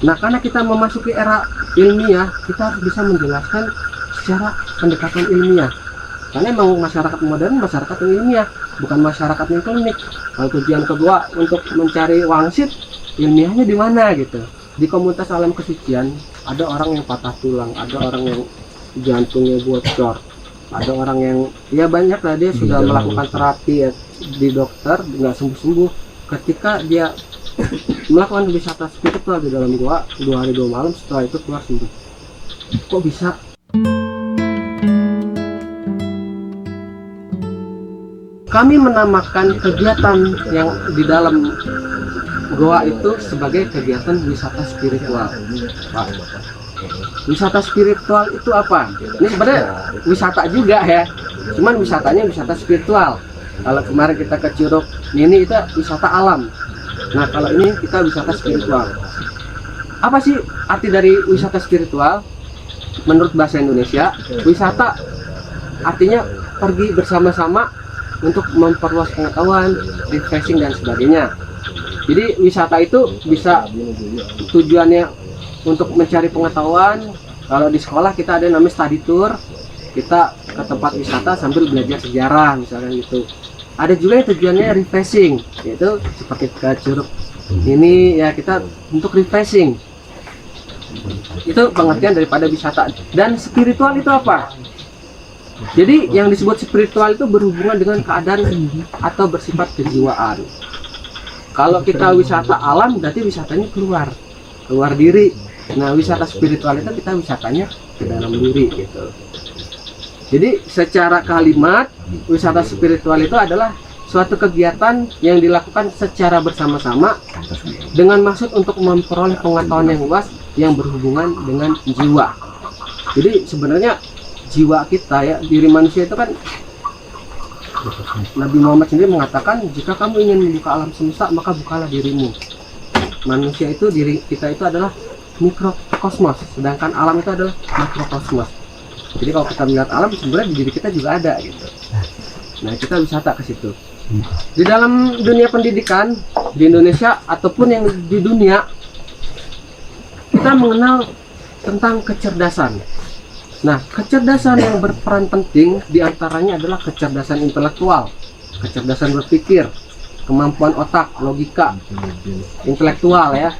Nah, karena kita memasuki era ilmiah, kita harus bisa menjelaskan secara pendekatan ilmiah. Karena emang masyarakat modern masyarakat yang ilmiah, bukan masyarakat yang klinik. Kalau tujuan kedua untuk mencari wangsit, ilmiahnya di mana gitu? Di komunitas alam kesucian ada orang yang patah tulang, ada orang yang jantungnya bocor, ada orang yang ya banyak lah, dia sudah melakukan terapi ya, di dokter nggak sembuh-sembuh. Ketika dia melakukan wisata spiritual di dalam gua 2 hari 2 malam, setelah itu keluar sembuh. Kok bisa? Kami menamakan kegiatan yang di dalam goa itu sebagai kegiatan wisata spiritual. Pak, wisata spiritual itu apa? Ini sebenarnya wisata juga ya, cuman wisatanya wisata spiritual. Kalau kemarin kita ke Curug ini itu wisata alam. Nah, kalau ini kita wisata spiritual. Apa sih arti dari wisata spiritual? Menurut bahasa Indonesia, wisata artinya pergi bersama-sama untuk memperluas pengetahuan, refreshing dan sebagainya. Jadi wisata itu bisa tujuannya untuk mencari pengetahuan. Kalau di sekolah kita ada namanya study tour, kita ke tempat wisata sambil belajar sejarah misalnya gitu. Ada juga yang tujuannya refreshing, yaitu seperti ke Curug ini ya, kita untuk refreshing. Itu pengertian daripada wisata. Dan spiritual itu apa? Jadi yang disebut spiritual itu berhubungan dengan keadaan atau bersifat kejiwaan. Kalau kita wisata alam berarti wisatanya keluar diri. Nah, wisata spiritual itu kita wisatanya ke dalam diri gitu. Jadi secara kalimat, wisata spiritual itu adalah suatu kegiatan yang dilakukan secara bersama-sama dengan maksud untuk memperoleh pengetahuan yang luas yang berhubungan dengan jiwa. Jadi sebenarnya jiwa kita ya, diri manusia itu kan, Nabi Muhammad sendiri mengatakan, jika kamu ingin membuka alam semesta maka bukalah dirimu. Manusia itu, diri kita itu adalah mikrokosmos, sedangkan alam itu adalah makrokosmos. Jadi kalau kita melihat alam, sebenarnya di diri kita juga ada gitu. Nah, kita wisata ke situ. Di dalam dunia pendidikan di Indonesia ataupun yang di dunia, kita mengenal tentang kecerdasan. Nah, kecerdasan yang berperan penting diantaranya adalah kecerdasan intelektual, kecerdasan berpikir, kemampuan otak, logika, intelektual ya.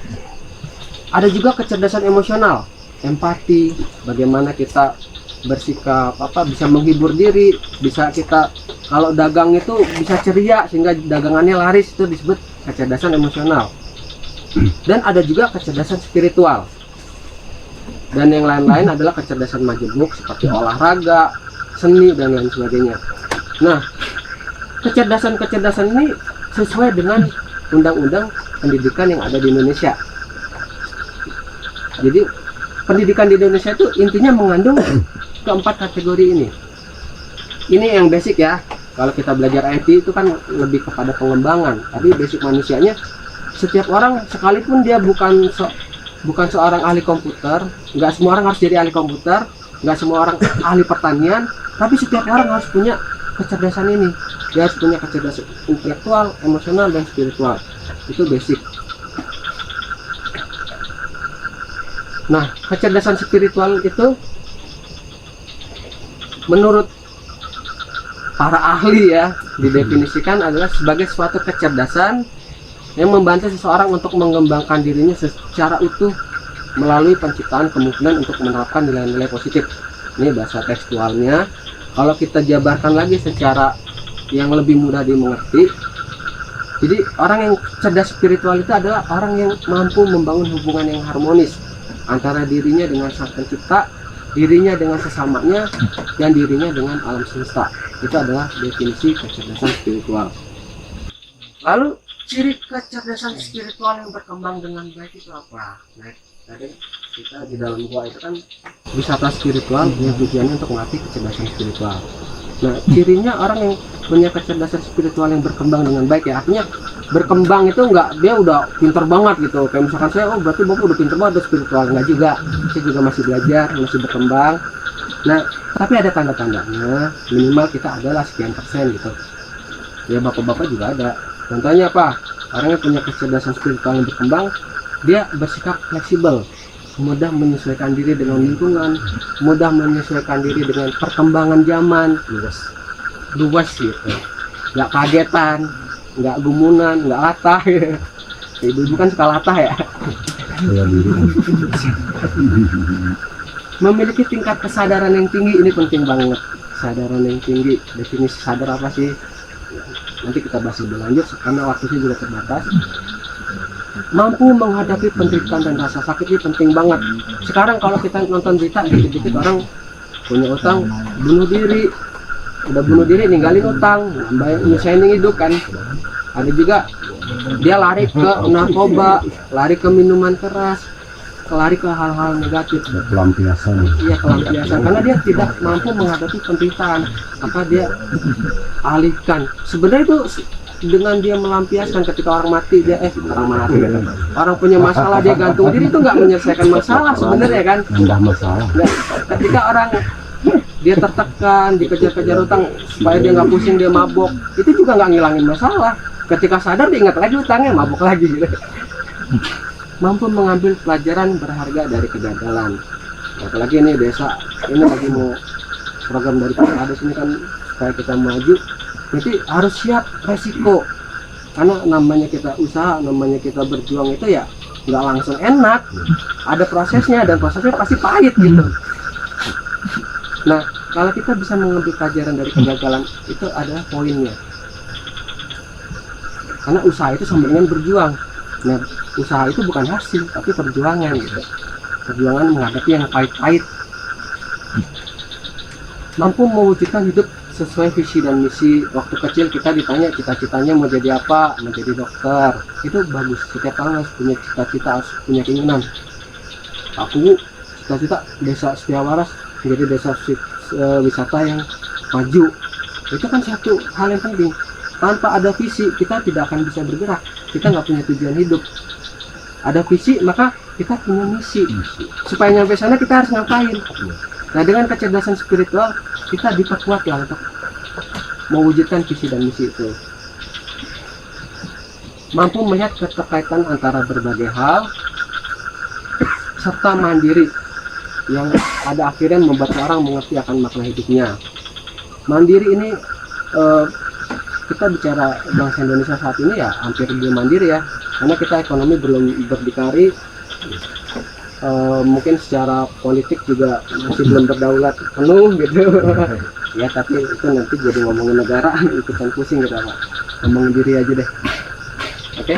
Ada juga kecerdasan emosional, empati, bagaimana kita bersikap, bisa menghibur diri, bisa kita kalau dagang itu bisa ceria sehingga dagangannya laris, itu disebut kecerdasan emosional. Dan ada juga kecerdasan spiritual. Dan yang lain-lain adalah kecerdasan majemuk seperti olahraga, seni dan lain sebagainya. Nah, kecerdasan ini sesuai dengan undang-undang pendidikan yang ada di Indonesia. Jadi pendidikan di Indonesia itu intinya mengandung keempat kategori ini. Ini yang basic ya. Kalau kita belajar IT itu kan lebih kepada pengembangan, tapi basic manusianya, setiap orang sekalipun dia bukan seorang ahli komputer, nggak semua orang harus jadi ahli komputer, nggak semua orang ahli pertanian, tapi setiap orang harus punya kecerdasan ini. Dia harus punya kecerdasan intelektual, emosional, dan spiritual. Itu basic. Nah, kecerdasan spiritual itu menurut para ahli ya, didefinisikan adalah sebagai suatu kecerdasan yang membantu seseorang untuk mengembangkan dirinya secara utuh melalui penciptaan kemungkinan untuk menerapkan nilai-nilai positif. Ini bahasa tekstualnya. Kalau kita jabarkan lagi secara yang lebih mudah dimengerti, jadi orang yang cerdas spiritual itu adalah orang yang mampu membangun hubungan yang harmonis antara dirinya dengan sang pencipta, dirinya dengan sesamanya, dan dirinya dengan alam semesta. Itu adalah definisi kecerdasan spiritual. Lalu ciri kecerdasan spiritual yang berkembang dengan baik itu apa? Nah, tadi kita di dalam gua itu kan wisata spiritual yang tujuannya untuk melatih kecerdasan spiritual. Nah, cirinya orang yang punya kecerdasan spiritual yang berkembang dengan baik ya, artinya berkembang itu enggak dia udah pinter banget gitu. Kayak misalkan saya, oh berarti bapak udah pinter banget, udah spiritual. Enggak juga, saya juga masih belajar, masih berkembang. Nah, tapi ada tanda-tandanya, minimal kita adalah sekian persen gitu. Ya bapak-bapak juga ada. Contohnya apa? Orang yang punya kecerdasan spiritual yang berkembang, dia bersikap fleksibel, mudah menyesuaikan diri dengan lingkungan, mudah menyesuaikan diri dengan perkembangan zaman, luas gitu, nggak kagetan, nggak gumunan, nggak latah gitu. Ibu-ibu kan suka latah ya. Memiliki tingkat kesadaran yang tinggi, ini penting banget. Kesadaran yang tinggi, definisi sadar apa sih? Nanti kita bahas lebih lanjut karena waktunya juga terbatas. Mampu menghadapi penderitaan dan rasa sakit ini penting banget. Sekarang kalau kita nonton berita, dikit-dikit orang punya utang, bunuh diri, udah bunuh diri ninggalin utang, nyusahin hidup kan. Ada juga dia lari ke narkoba, lari ke minuman keras, lari ke hal-hal negatif. Pelampiasan. Iya, pelampiasan, karena dia tidak mampu menghadapi penderitaan, maka dia alihkan. Sebenarnya itu dengan dia melampiaskan, ketika orang mati dia orang punya masalah dia gantung diri, itu nggak menyelesaikan masalah sebenarnya kan. Nambah masalah. Nah, ketika orang dia tertekan, dikejar-kejar utang supaya dia nggak pusing, dia mabok, itu juga nggak ngilangin masalah. Ketika sadar dia ingat lagi utangnya, mabok lagi gitu. Mampu mengambil pelajaran berharga dari kegagalan. Apalagi ini desa ini lagi mau program dari Pak Ades ini kan supaya kita maju, jadi harus siap resiko, karena namanya kita usaha, namanya kita berjuang itu ya nggak langsung enak, ada prosesnya dan prosesnya pasti pahit gitu. Nah, kalau kita bisa mengambil pelajaran dari kegagalan, itu adalah poinnya. Karena usaha itu sama dengan berjuang. Nah, usaha itu bukan hasil, tapi perjuangan gitu. Perjuangan menghadapi yang pahit-pahit. Mampu mewujudkan hidup sesuai visi dan misi. Waktu kecil kita ditanya cita-citanya mau jadi apa, mau jadi dokter. Itu bagus. Setiap orang harus punya cita-cita, harus punya keinginan. Aku cita-cita desa Setiawaras menjadi desa wisata yang maju. Itu kan satu hal yang penting. Tanpa ada visi, kita tidak akan bisa bergerak. Kita nggak punya tujuan hidup. Ada visi, maka kita punya misi. Supaya nyampe sana kita harus ngapain. Nah, dengan kecerdasan spiritual, kita diperkuat lah untuk mewujudkan visi dan misi itu. Mampu melihat keterkaitan antara berbagai hal, serta mandiri, yang pada akhirnya membuat orang mengerti akan makna hidupnya. Mandiri ini, kita bicara bangsa Indonesia saat ini ya hampir belum mandiri ya, karena kita ekonomi belum berdikari, mungkin secara politik juga masih belum berdaulat penuh gitu. Ya, tapi itu nanti jadi ngomongin negara ikutan pusing gitu Pak. Ngomongin diri aja deh. Oke.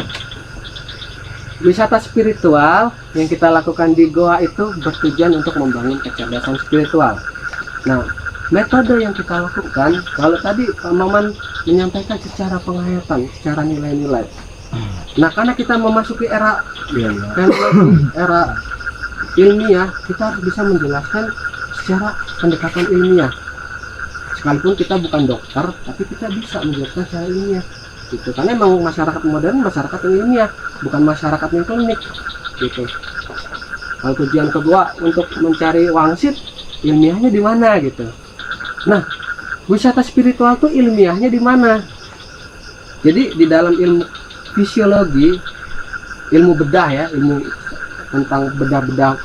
Wisata spiritual yang kita lakukan di Goa itu bertujuan untuk membangun kecerdasan spiritual. Nah, metode yang kita lakukan, kalau tadi Pak Maman menyampaikan secara penghayatan, secara nilai-nilai. Nah, karena kita memasuki era era ilmiah, kita harus bisa menjelaskan secara pendekatan ilmiah. Sekalipun kita bukan dokter, tapi kita bisa menjelaskan secara ilmiah. Gitu. Karena memang masyarakat modern masyarakat yang ilmiah, bukan masyarakat yang klinik. Gitu. Kalau tujuan kedua untuk mencari wangsit, ilmiahnya di mana gitu. Nah, wisata spiritual tuh ilmiahnya di mana? Jadi di dalam ilmu fisiologi, ilmu bedah ya, ilmu tentang bedah-bedah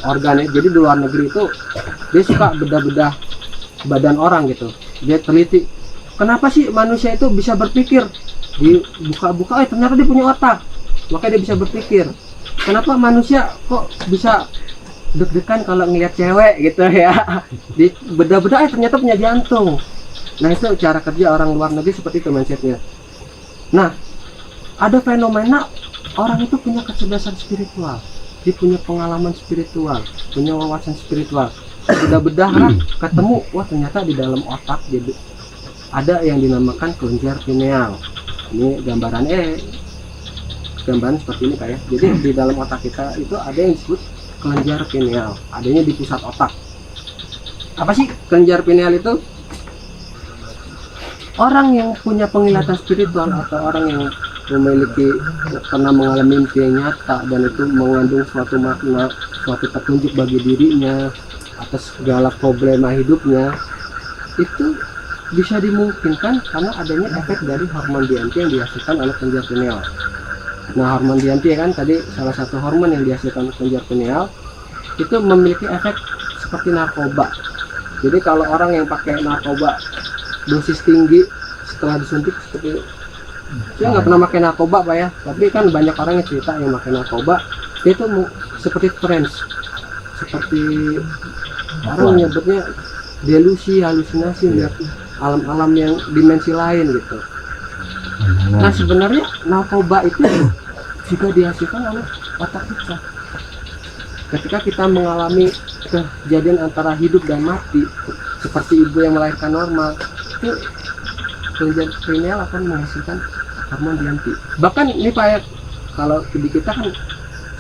organ ya. Jadi di luar negeri itu dia suka bedah-bedah badan orang gitu. Dia teliti, kenapa sih manusia itu bisa berpikir? Dibuka-buka, ternyata dia punya otak, makanya dia bisa berpikir. Kenapa manusia kok bisa deg-degan kalau ngelihat cewek gitu ya, di beda-beda ternyata punya jantung. Nah, itu cara kerja orang luar negeri seperti itu mindsetnya. Nah, ada fenomena orang itu punya kecerdasan spiritual, dia punya pengalaman spiritual, punya wawasan spiritual. Bedah-bedah ketemu, wah ternyata di dalam otak jadi ada yang dinamakan kelenjar pineal. Ini gambaran seperti ini kayak. Jadi di dalam otak kita itu ada yang disebut kelenjar pineal, adanya di pusat otak. Apa sih kelenjar pineal itu? Orang yang punya penglihatan spiritual atau orang yang memiliki pernah mengalami mimpi yang nyata dan itu mengandung suatu makna, suatu petunjuk bagi dirinya atas segala problema hidupnya, itu bisa dimungkinkan karena adanya efek dari hormon DMT yang dihasilkan oleh kelenjar pineal. Nah, hormon DMT kan tadi salah satu hormon yang dihasilkan kelenjar pineal itu memiliki efek seperti narkoba. Jadi kalau orang yang pakai narkoba dosis tinggi setelah disuntik seperti saya nggak pernah pakai narkoba Pak ya, tapi kan banyak orang yang cerita yang pakai narkoba dia itu seperti trance, seperti orang menyebutnya delusi, halusinasi, melihat alam-alam yang dimensi lain gitu. Nah sebenarnya narkoba itu juga dihasilkan oleh otak kita. Ketika kita mengalami kejadian antara hidup dan mati, seperti ibu yang melahirkan normal, itu kelenjar pineal akan menghasilkan hormon DMT. Bahkan ini Pak ya, kalau di kita kan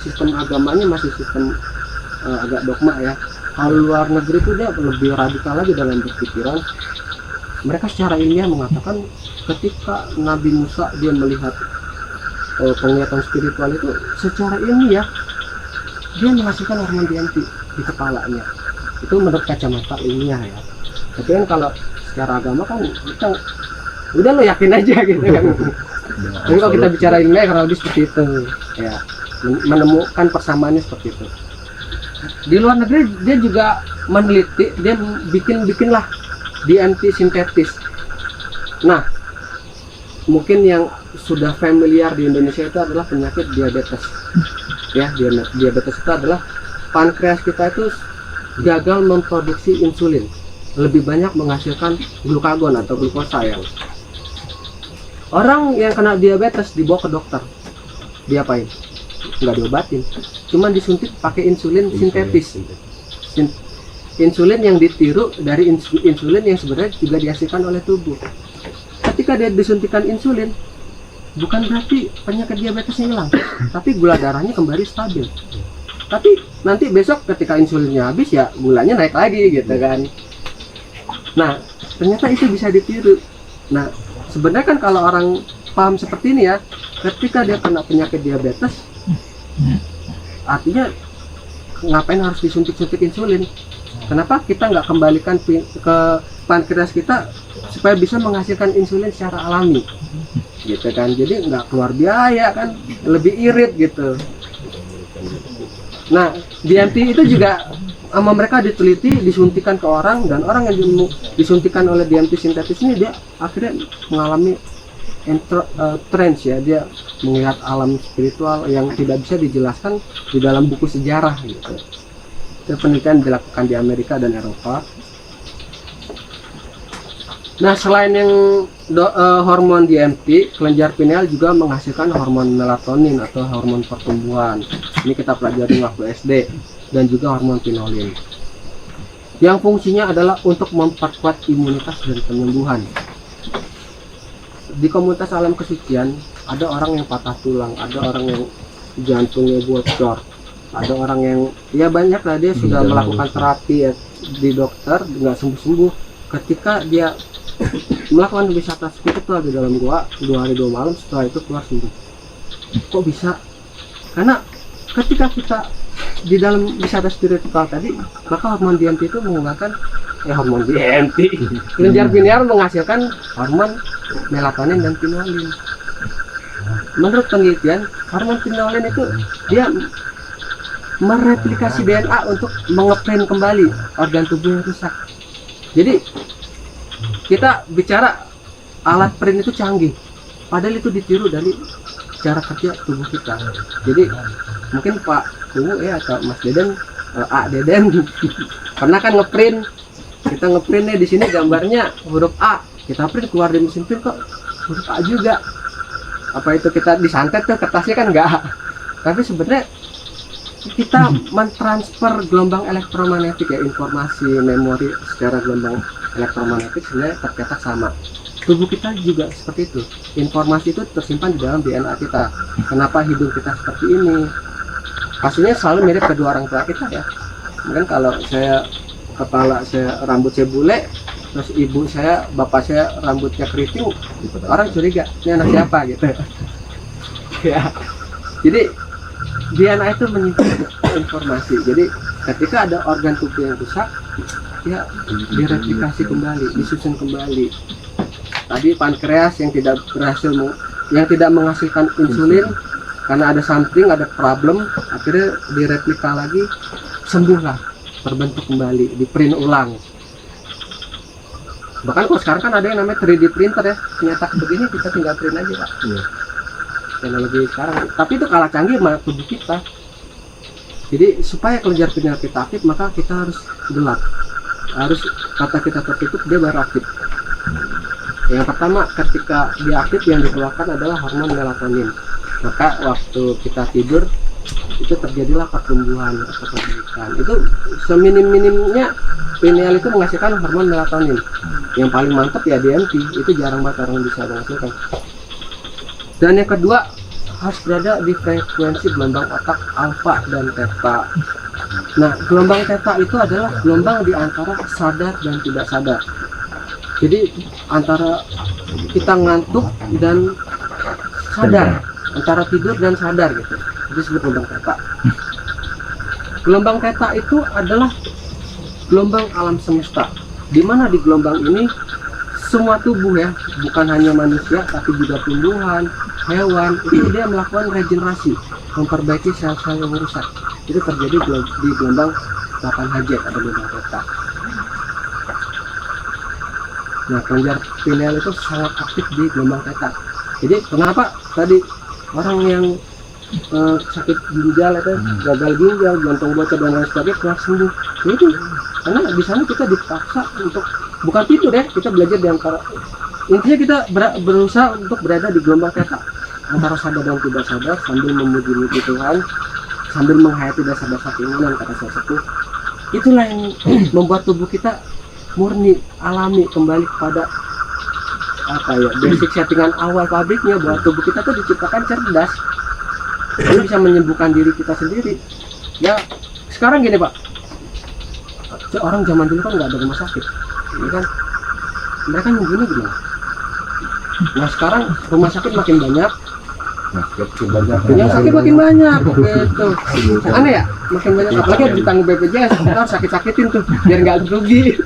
sistem agamanya masih sistem agak dogma ya. Kalau luar negeri itu dia lebih radikal lagi dalam berpikiran. Mereka secara ilmiah mengatakan ketika Nabi Musa dia melihat penglihatan spiritual itu secara ilmiah dia menghasilkan hormon DMT di kepalanya. Itu menurut kacamata ilmiah ya. Tapi kan kalau secara agama kan kita udah lo yakin aja gitu kan. Tapi kalau kita bicara ilmiah karena lebih seperti itu ya, menemukan persamaannya seperti itu. Di luar negeri dia juga meneliti, dia bikinlah DMT sintetis. Nah, mungkin yang sudah familiar di Indonesia itu adalah penyakit diabetes. Ya, diabetes itu adalah pankreas kita itu gagal memproduksi insulin, lebih banyak menghasilkan glukagon atau glukosa ya. Orang yang kena diabetes dibawa ke dokter, diapain? Nggak diobatin, cuman disuntik pakai insulin sintetis. Insulin yang ditiru dari insulin yang sebenarnya juga dihasilkan oleh tubuh. Ketika dia disuntikan insulin, bukan berarti penyakit diabetesnya hilang, tapi gula darahnya kembali stabil. Tapi nanti besok ketika insulinnya habis ya gulanya naik lagi gitu kan. Nah ternyata itu bisa ditiru. Nah sebenarnya kan kalau orang paham seperti ini ya, ketika dia kena penyakit diabetes, artinya ngapain harus disuntik-suntik insulin? Kenapa kita nggak kembalikan ke pankreas kita supaya bisa menghasilkan insulin secara alami, gitu kan? Jadi nggak keluar biaya kan, lebih irit gitu. Nah, DMT itu juga sama mereka diteliti, disuntikan ke orang, dan orang yang disuntikan oleh DMT sintetis ini dia akhirnya mengalami trance ya, dia melihat alam spiritual yang tidak bisa dijelaskan di dalam buku sejarah gitu. Itu penelitian dilakukan di Amerika dan Eropa. Nah selain yang hormon DMT, kelenjar pineal juga menghasilkan hormon melatonin atau hormon pertumbuhan. Ini kita pelajari waktu SD, dan juga hormon pinolin yang fungsinya adalah untuk memperkuat imunitas dan penyembuhan. Di komunitas alam kesucian ada orang yang patah tulang, ada orang yang jantungnya bocor, ada orang yang ya banyak lah, dia sudah melakukan terapi ya, di dokter nggak sembuh-sembuh. Ketika dia melakukan wisata spiritual di dalam gua 2 hari 2 malam, setelah itu keluar sembuh. Kok bisa? Karena ketika kita di dalam wisata spiritual tadi, maka hormon DMT itu menggunakan hormon DMT, kelenjar pineal menghasilkan hormon melatonin dan pinolin. Menurut penelitian, hormon pinolin itu dia mereplikasi DNA untuk mengeprint kembali organ tubuh yang rusak. Jadi kita bicara alat print itu canggih, padahal itu ditiru dari cara kerja tubuh kita. Jadi mungkin Pak Ungu ya atau Mas Deden, Deden pernah kan ngeprint, kita ngeprintnya di sini gambarnya huruf A, kita print keluar di mesin print kok huruf A juga. Apa itu kita disantet tuh kertasnya kan enggak, tapi sebenarnya kita mentransfer gelombang elektromagnetik ya, informasi memori secara gelombang elektromagnetik sebenarnya tercetak sama. Tubuh kita juga seperti itu, informasi itu tersimpan di dalam DNA kita. Kenapa hidung kita seperti ini? Pastinya selalu mirip kedua orang tua kita ya. Mungkin kalau saya kepala saya, rambut saya bule, terus ibu saya, bapak saya rambutnya keriting, orang curiga ini anak siapa gitu ya. Jadi DNA itu menyimpan informasi. Jadi ketika ada organ tubuh yang rusak, ya direplikasi kembali, disusun kembali. Tadi pankreas yang tidak berhasil, yang tidak menghasilkan insulin, karena ada something, ada problem, akhirnya direplika lagi, sembuhlah, terbentuk kembali, di print ulang. Bahkan kalau sekarang kan ada yang namanya 3D printer ya, nyetak begini kita tinggal print aja Pak. Iya. Teknologi sekarang, tapi itu kalah canggih sama tubuh kita. Jadi supaya kelenjar pineal kita aktif, maka kita harus gelap, harus kata kita tertutup, dia baru aktif. Yang pertama, ketika dia aktif yang dikeluarkan adalah hormon melatonin. Maka waktu kita tidur itu terjadilah pertumbuhan atau pembentukan. Itu seminim-minimnya pineal itu menghasilkan hormon melatonin. Yang paling mantap ya DMT, itu jarang banget orang bisa menghasilkan. Dan yang kedua, harus berada di frekuensi gelombang otak alfa dan theta. Nah, gelombang theta itu adalah gelombang di antara sadar dan tidak sadar. Jadi antara kita ngantuk dan sadar, antara tidur dan sadar gitu. Itu disebut gelombang theta. Gelombang theta itu adalah gelombang alam semesta. Di mana di gelombang ini semua tubuh ya, bukan hanya manusia tapi juga tumbuhan, hewan, itu dia melakukan regenerasi, memperbaiki sel-sel yang rusak. Itu terjadi di gelombang 8 Hz, ada gelombang theta. Nah, kelenjar pineal itu sangat aktif di gelombang theta. Jadi kenapa tadi orang yang sakit ginjal itu, gagal ginjal, jantung bocor dan lain sebagainya telah sembuh? Itu karena di sana kita dipaksa untuk bukan tidur ya, kita belajar di antara, intinya kita berusaha untuk berada di gelombang theta, antara sadar dan tidak sadar, sambil memuji Tuhan, sambil menghayati dasar-dasar keimanan kata saya satu. Itulah yang membuat tubuh kita murni, alami, kembali kepada apa ya, basic settingan awal pabriknya, bahwa tubuh kita tuh diciptakan cerdas, jadi bisa menyembuhkan diri kita sendiri. Ya sekarang gini Pak, orang zaman dulu kan nggak ada rumah sakit, ya kan? Mereka nyembuhnya gimana? Nah sekarang rumah sakit makin banyak, yang sakit makin banyak, gitu. Aneh ya, makin banyak. Apalagi harus ditanggung BPJS, kita harus sakit-sakitin tuh, biar nggak rugi.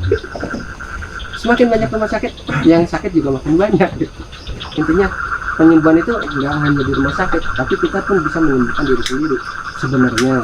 Semakin banyak rumah sakit, yang sakit juga makin banyak. Gitu. Intinya penyembuhan itu nggak hanya di rumah sakit, tapi kita pun bisa menyembuhkan diri sendiri sebenarnya.